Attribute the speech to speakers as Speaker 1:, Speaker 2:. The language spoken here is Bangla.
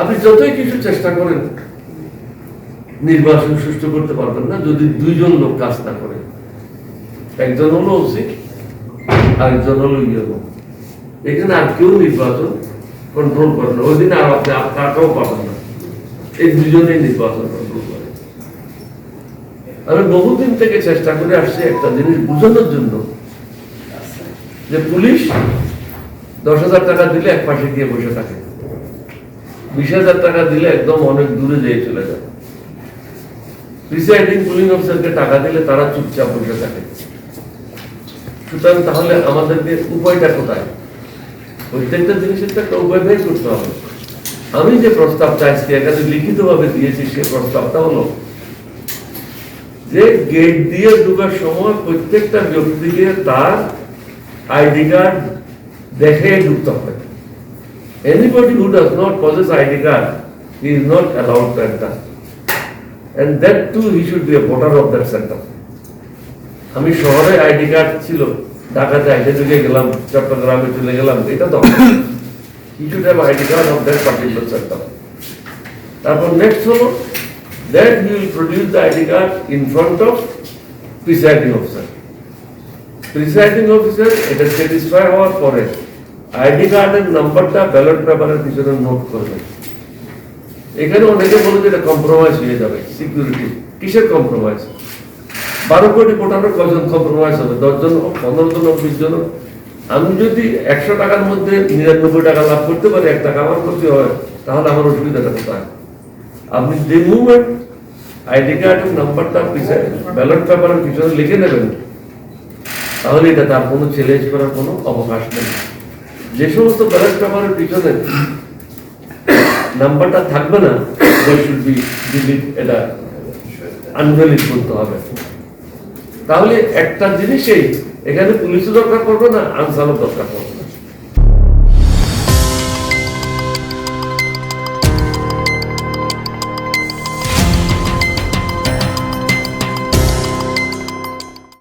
Speaker 1: আপনি যতই কিছু চেষ্টা করেন নির্বাচন সুষ্ঠু করতে পারবেন না যদি দুইজন লোক কাজ না করে। একজন হলো ওসি, আরেকজন হলো ইয়েলো। এখানে আর কেউ নির্বাচন কন্ট্রোল করে না। ওই দিন আর আপনি কাটাও পাবেন না, এই দুজনেই নির্বাচন কন্ট্রোল করে। আমি বহুদিন থেকে চেষ্টা করে আসছি একটা জিনিস বোঝানোর জন্য যে পুলিশ 10,000 টাকা দিলে এক পাশে গিয়ে বসে থাকে, 20,000 টাকা দিলে একদম অনেক দূরে যেয়ে চলে যায়। প্রিসাইডিং পুলিং অফিসারকে টাকা দিলে তারা চুপচাপ বসে থাকে। সুতরাং তাহলে আমাদেরকে উপায়টা কোথায়? প্রত্যেকটা জিনিসের তো একটা উপায় বের করতে হবে। আমি যে প্রস্তাব চাইছি এখানে লিখিত ভাবে দিয়েছি, সে প্রস্তাবটা হলো যে গেট দিয়ে ঢোকার সময় প্রত্যেকটা ব্যক্তিকে তার আইডি কার্ড দেখে ঢুকতে হবে। Anybody who does not possess ID card, he is not allowed to enter. And that too, he should be a voter of that center. আমি শহরে আইডি কার্ড ছিল, ঢাকাতে আইডি ঢুকে গেলাম, চট্টগ্রামে চলে গেলাম, এটা তো he should have ID card of that particular center. তারপর নেক্সট হলো that he will produce the ID card in front of presiding officer. Presiding officer এটা স্যাটিসফাই হওয়ার পরে আইডি কার্ডের নাম্বারটা ব্যালট পেপারের পিছনে নোট করবে। এখানে অনেকে বলে যে এটা কম্প্রোমাইজ হয়ে যাবে। সিকিউরিটি কিসের কম্প্রোমাইজ? 12 কোটি ভোটারের কজন কম্প্রোমাইজ হবে? 10 জন, 15 জন, 20 জন। আমি যদি 100 টাকার মধ্যে 99 টাকা লাভ করতে পারি, 1 টাকা আমার ক্ষতি হয়, তাহলে আমার অসুবিধাটা কোথায়? আপনি যে মুভমেন্ট আইডি কার্ডের নাম্বারটা ব্যালট পেপারের পিছনে লিখে নেবেন, তাহলে এটা তার কোনো চ্যালেঞ্জ করার কোনো অবকাশ নেই। যে সমস্ত ব্যালট পেপারের পিছনে নাম্বারটা থাকবে না, এটা আনভ্যালিড করতে হবে। তাহলে একটা জিনিসেই এখানে পুলিশও দরকার পড়বে না, আনসারও দরকার পড়বে।